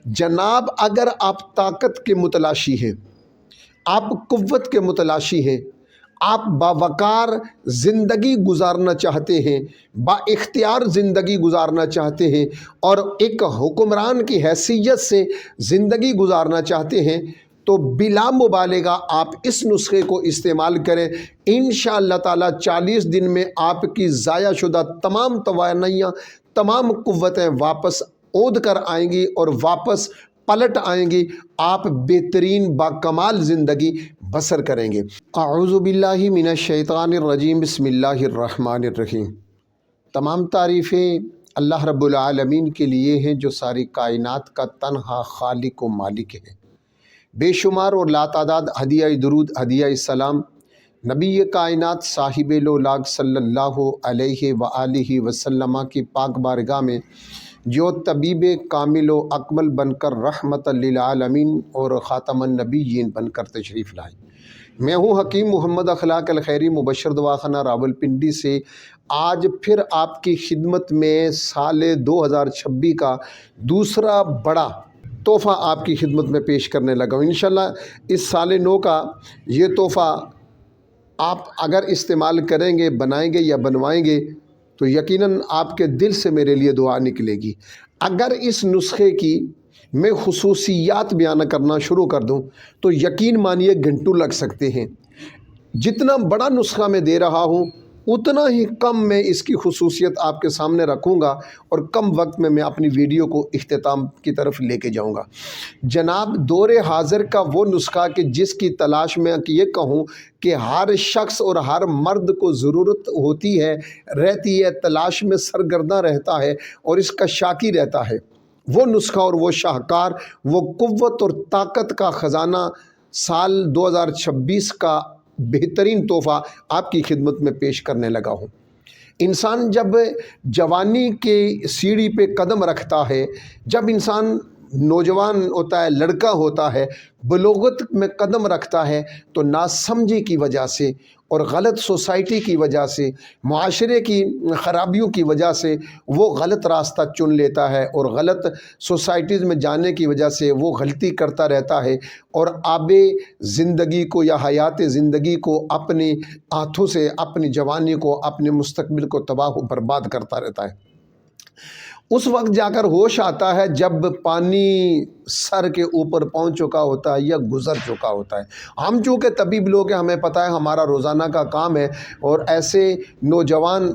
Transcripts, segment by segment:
جناب اگر آپ طاقت کے متلاشی ہیں، آپ قوت کے متلاشی ہیں، آپ باوقار زندگی گزارنا چاہتے ہیں، با اختیار زندگی گزارنا چاہتے ہیں اور ایک حکمران کی حیثیت سے زندگی گزارنا چاہتے ہیں تو بلا مبالغہ آپ اس نسخے کو استعمال کریں۔ انشاءاللہ تعالی 40 دن میں آپ کی ضائع شدہ تمام توانائیاں، تمام قوتیں واپس عود کر آئیں گی اور واپس پلٹ آئیں گی، آپ بہترین باکمال زندگی بسر کریں گے۔ اعوذ باللہ من الشیطان الرجیم، بسم اللہ الرحمن الرحیم۔ تمام تعریفیں اللہ رب العالمین کے لیے ہیں جو ساری کائنات کا تنہا خالق و مالک ہے۔ بے شمار اور لاتعداد ہدیہ درود، ہدیہ سلام نبی کائنات صاحب لولاگ صلی اللہ علیہ وآلہ وسلم کی پاک بارگاہ میں جو طبیب کامل و اکمل بن کر رحمت للعالمین اور خاتم النبیین بن کر تشریف لائے۔ میں ہوں حکیم محمد اخلاق الخیری، مبشر دواخانہ راولپنڈی سے آج پھر آپ کی خدمت میں سال 2026 کا دوسرا بڑا تحفہ آپ کی خدمت میں پیش کرنے لگا ہوں۔ انشاءاللہ اس سال نو کا یہ تحفہ آپ اگر استعمال کریں گے، بنائیں گے یا بنوائیں گے تو یقیناً آپ کے دل سے میرے لیے دعا نکلے گی۔ اگر اس نسخے کی میں خصوصیات بیان کرنا شروع کر دوں تو یقین مانیے گھنٹوں لگ سکتے ہیں۔ جتنا بڑا نسخہ میں دے رہا ہوں اتنا ہی کم میں اس کی خصوصیت آپ کے سامنے رکھوں گا اور کم وقت میں اپنی ویڈیو کو اختتام کی طرف لے کے جاؤں گا۔ جناب دور حاضر کا وہ نسخہ کہ جس کی تلاش میں یہ کہوں کہ ہر شخص اور ہر مرد کو ضرورت ہوتی ہے، رہتی ہے، تلاش میں سرگرداں رہتا ہے اور اس کا شاکی رہتا ہے، وہ نسخہ اور وہ شاہکار، وہ قوت اور طاقت کا خزانہ سال 2026 کا بہترین تحفہ آپ کی خدمت میں پیش کرنے لگا ہوں۔ انسان جب جوانی کے سیڑھی پہ قدم رکھتا ہے، جب انسان نوجوان ہوتا ہے، لڑکا ہوتا ہے، بلوغت میں قدم رکھتا ہے تو ناسمجھی کی وجہ سے اور غلط سوسائٹی کی وجہ سے، معاشرے کی خرابیوں کی وجہ سے وہ غلط راستہ چن لیتا ہے اور غلط سوسائٹیز میں جانے کی وجہ سے وہ غلطی کرتا رہتا ہے اور آب زندگی کو یا حیات زندگی کو اپنے ہاتھوں سے، اپنی جوانی کو، اپنے مستقبل کو تباہ و برباد کرتا رہتا ہے۔ اس وقت جا کر ہوش آتا ہے جب پانی سر کے اوپر پہنچ چکا ہوتا ہے یا گزر چکا ہوتا ہے۔ ہم چونکہ طبیب لوگ ہیں، ہمیں پتہ ہے ہمارا روزانہ کا کام ہے اور ایسے نوجوان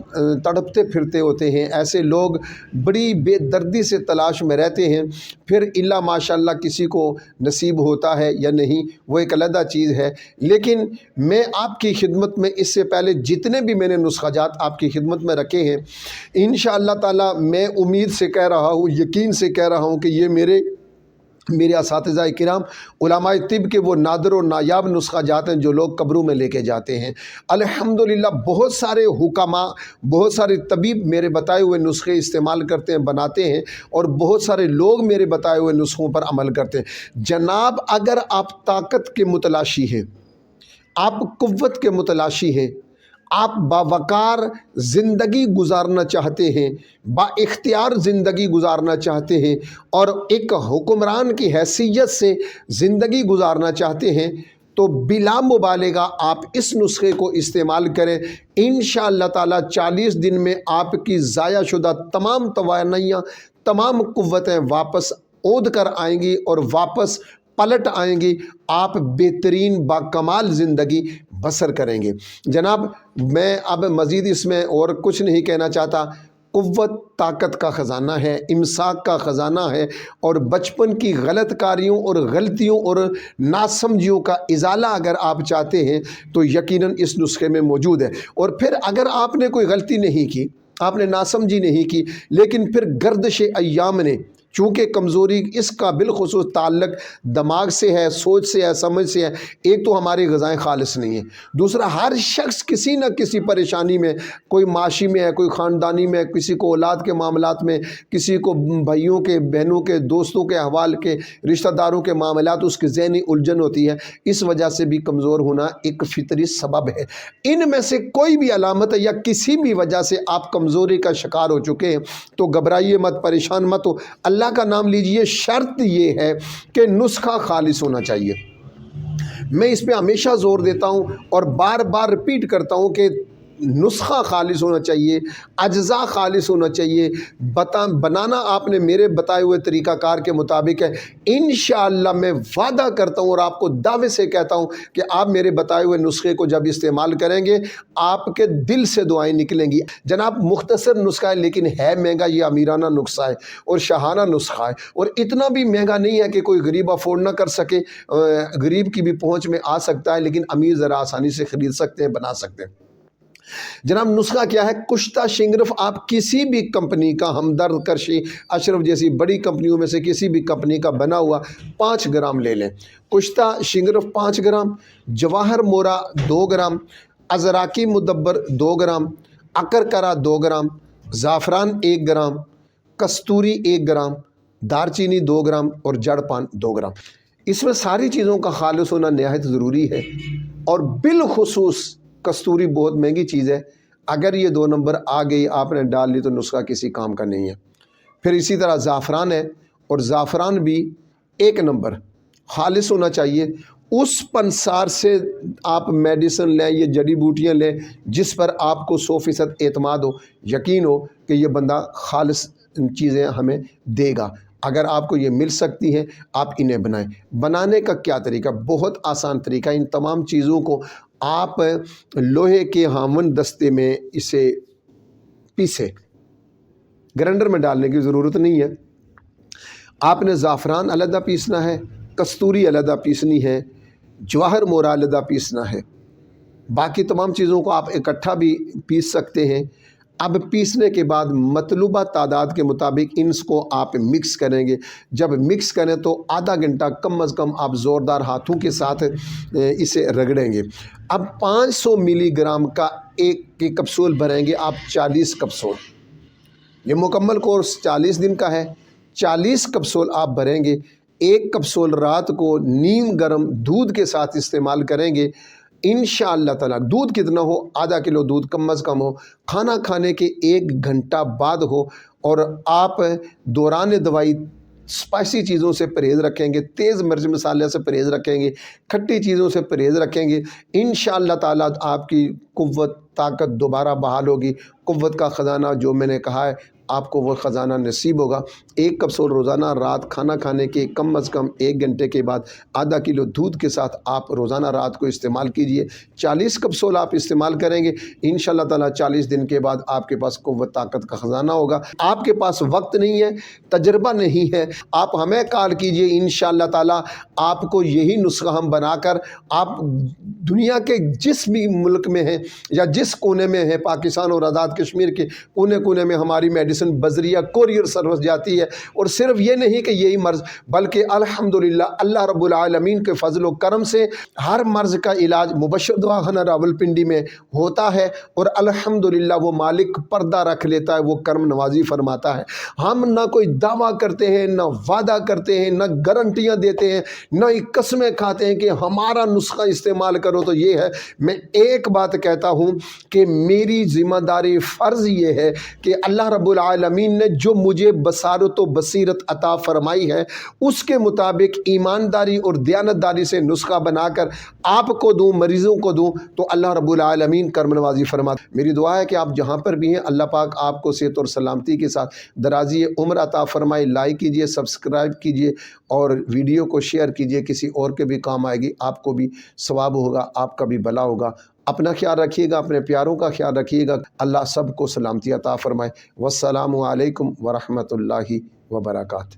تڑپتے پھرتے ہوتے ہیں، ایسے لوگ بڑی بے دردی سے تلاش میں رہتے ہیں، پھر الا ماشاء اللہ کسی کو نصیب ہوتا ہے یا نہیں وہ ایک علیحدہ چیز ہے۔ لیکن میں آپ کی خدمت میں اس سے پہلے جتنے بھی میں نے نسخہ جات آپ کی خدمت میں رکھے ہیں، انشاءاللہ تعالی میں امید سے کہہ رہا ہوں، یقین سے کہہ رہا ہوں کہ یہ میرے اساتذہ کرام علماء طب کے وہ نادر و نایاب نسخہ جات ہیں جو لوگ قبروں میں لے کے جاتے ہیں۔ الحمدللہ بہت سارے حکماء، بہت سارے طبیب میرے بتائے ہوئے نسخے استعمال کرتے ہیں، بناتے ہیں اور بہت سارے لوگ میرے بتائے ہوئے نسخوں پر عمل کرتے ہیں۔ جناب اگر آپ طاقت کے متلاشی ہیں، آپ قوت کے متلاشی ہیں، آپ باوقار زندگی گزارنا چاہتے ہیں، با اختیار زندگی گزارنا چاہتے ہیں اور ایک حکمران کی حیثیت سے زندگی گزارنا چاہتے ہیں تو بلا مبالغہ آپ اس نسخے کو استعمال کریں۔ انشاءاللہ تعالی 40 دن میں آپ کی ضائع شدہ تمام توانائیاں، تمام قوتیں واپس عود کر آئیں گی اور واپس پلٹ آئیں گی، آپ بہترین باکمال زندگی بسر کریں گے۔ جناب میں اب مزید اس میں اور کچھ نہیں کہنا چاہتا۔ قوت طاقت کا خزانہ ہے، امساک کا خزانہ ہے اور بچپن کی غلط کاریوں اور غلطیوں اور ناسمجھیوں کا ازالہ اگر آپ چاہتے ہیں تو یقیناً اس نسخے میں موجود ہے۔ اور پھر اگر آپ نے کوئی غلطی نہیں کی، آپ نے ناسمجھی نہیں کی، لیکن پھر گردش ایام نے، چونکہ کمزوری اس کا بالخصوص تعلق دماغ سے ہے، سوچ سے ہے، سمجھ سے ہے، ایک تو ہماری غذائیں خالص نہیں ہیں، دوسرا ہر شخص کسی نہ کسی پریشانی میں، کوئی معاشی میں ہے، کوئی خاندانی میں، کسی کو اولاد کے معاملات میں، کسی کو بھائیوں کے، بہنوں کے، دوستوں کے احوال کے، رشتہ داروں کے معاملات، اس کی ذہنی الجھن ہوتی ہے۔ اس وجہ سے بھی کمزور ہونا ایک فطری سبب ہے۔ ان میں سے کوئی بھی علامت ہے یا کسی بھی وجہ سے آپ کمزوری کا شکار ہو چکے ہیں تو گھبرائیے مت، پریشان مت ہو، اللہ اللہ کا نام لیجئے، شرط یہ ہے کہ نسخہ خالص ہونا چاہیے۔ میں اس پہ ہمیشہ زور دیتا ہوں اور بار بار رپیٹ کرتا ہوں کہ نسخہ خالص ہونا چاہیے، اجزاء خالص ہونا چاہیے، بنانا آپ نے میرے بتائے ہوئے طریقہ کار کے مطابق ہے۔ انشاءاللہ میں وعدہ کرتا ہوں اور آپ کو دعوے سے کہتا ہوں کہ آپ میرے بتائے ہوئے نسخے کو جب استعمال کریں گے آپ کے دل سے دعائیں نکلیں گی۔ جناب مختصر نسخہ ہے لیکن ہے مہنگا، یہ امیرانہ نسخہ ہے اور شاہانہ نسخہ ہے، اور اتنا بھی مہنگا نہیں ہے کہ کوئی غریب افورڈ نہ کر سکے، غریب کی بھی پہنچ میں آ سکتا ہے، لیکن امیر ذرا آسانی سے خرید سکتے ہیں، بنا سکتے ہیں۔ جناب نسخہ کیا ہے؟ کشتہ شنگرف آپ کسی بھی کمپنی کا، ہمدرد، کرشی، اشرف جیسی بڑی کمپنیوں میں سے کسی بھی کمپنی کا بنا ہوا 5 گرام لے لیں۔ کشتہ شنگرف 5 گرام، جواہر مورا 2 گرام، ازراکی مدبر 2 گرام، اکرکرا 2 گرام، زعفران 1 گرام، کستوری 1 گرام، دارچینی 2 گرام اور جڑ پان 2 گرام۔ اس میں ساری چیزوں کا خالص ہونا نہایت ضروری ہے، اور بالخصوص کستوری بہت مہنگی چیز ہے، اگر یہ 2 نمبر آ گئی آپ نے ڈال لی تو نسخہ کسی کام کا نہیں ہے۔ پھر اسی طرح زعفران ہے، اور زعفران بھی 1 نمبر خالص ہونا چاہیے۔ اس پنسار سے آپ میڈیسن لیں، یہ جڑی بوٹیاں لیں جس پر آپ کو 100% اعتماد ہو، یقین ہو کہ یہ بندہ خالص چیزیں ہمیں دے گا۔ اگر آپ کو یہ مل سکتی ہیں آپ انہیں بنائیں۔ بنانے کا کیا طریقہ؟ بہت آسان طریقہ۔ ان تمام چیزوں کو آپ لوہے کے ہاون دستے میں اسے پیسے، گرینڈر میں ڈالنے کی ضرورت نہیں ہے۔ آپ نے زعفران علیحدہ پیسنا ہے، کستوری علیحدہ پیسنی ہے، جواہر مورا علیحدہ پیسنا ہے، باقی تمام چیزوں کو آپ اکٹھا بھی پیس سکتے ہیں۔ اب پیسنے کے بعد مطلوبہ تعداد کے مطابق ان کو آپ مکس کریں گے۔ جب مکس کریں تو آدھا گھنٹہ کم از کم آپ زوردار ہاتھوں کے ساتھ اسے رگڑیں گے۔ اب 500 ملی گرام کا ایک کپسول بھریں گے آپ، 40 کپسول۔ یہ مکمل کورس 40 دن کا ہے، 40 کپسول آپ بھریں گے۔ 1 کپسول رات کو نیم گرم دودھ کے ساتھ استعمال کریں گے۔ انشاءاللہ تعالیٰ دودھ کتنا ہو؟ آدھا کلو دودھ کم از کم ہو، کھانا کھانے کے 1 گھنٹہ بعد ہو، اور آپ دوران دوائی اسپائسی چیزوں سے پرہیز رکھیں گے، تیز مرچ مسالے سے پرہیز رکھیں گے، کھٹی چیزوں سے پرہیز رکھیں گے۔ انشاءاللہ تعالیٰ آپ کی قوت طاقت دوبارہ بحال ہوگی۔ قوت کا خزانہ جو میں نے کہا ہے آپ کو وہ خزانہ نصیب ہوگا۔ 1 کپسول روزانہ رات کھانا کھانے کے کم از کم 1 گھنٹے کے بعد آدھا کلو دودھ کے ساتھ آپ روزانہ رات کو استعمال کیجئے۔ 40 کپسول آپ استعمال کریں گے، انشاءاللہ تعالیٰ 40 دن کے بعد آپ کے پاس قوت طاقت کا خزانہ ہوگا۔ آپ کے پاس وقت نہیں ہے، تجربہ نہیں ہے، آپ ہمیں کال کیجئے، انشاءاللہ تعالیٰ آپ کو یہی نسخہ ہم بنا کر، آپ دنیا کے جس بھی ملک میں ہیں یا جس کونے میں ہیں، پاکستان اور آزاد کشمیر کے کونے کونے میں ہماری میڈیسن بذریعہ کوریئر سروس جاتی ہے۔ اور صرف یہ نہیں کہ یہی مرض، بلکہ الحمدللہ اللہ رب العالمین کے فضل و کرم سے ہر مرض کا علاج مبشر دواخانہ راولپنڈی میں ہوتا ہے، اور الحمدللہ وہ مالک پردہ رکھ لیتا ہے، وہ کرم نوازی فرماتا ہے۔ ہم نہ کوئی دعویٰ کرتے ہیں، نہ وعدہ کرتے ہیں، نہ گارنٹیاں دیتے ہیں، نہ ہی قسمیں کھاتے ہیں کہ ہمارا نسخہ استعمال کرو تو یہ ہے۔ میں ایک بات کہتا ہوں کہ میری ذمہ داری، فرض یہ ہے کہ اللہ رب العالمین نے جو مجھے بصارت و بصیرت عطا فرمائی ہے اس کے مطابق ایمانداری اور دیانتداری سے نسخہ بنا کر آپ کو دوں، مریضوں کو دوں، تو اللہ رب العالمین کرم نوازی فرماتا ہے۔ میری دعا ہے کہ آپ جہاں پر بھی ہیں اللہ پاک آپ کو صحت اور سلامتی کے ساتھ درازی عمر عطا فرمائے۔ لائک کیجئے، سبسکرائب کیجئے اور ویڈیو کو شیئر کیجئے، کسی اور کے بھی کام آئے گی، آپ کو بھی ثواب ہوگا، آپ کا بھی بھلا ہوگا۔ اپنا خیال رکھیے گا، اپنے پیاروں کا خیال رکھیے گا۔ اللہ سب کو سلامتی عطا فرمائے۔ والسلام علیکم ورحمۃ اللہ وبرکاتہ۔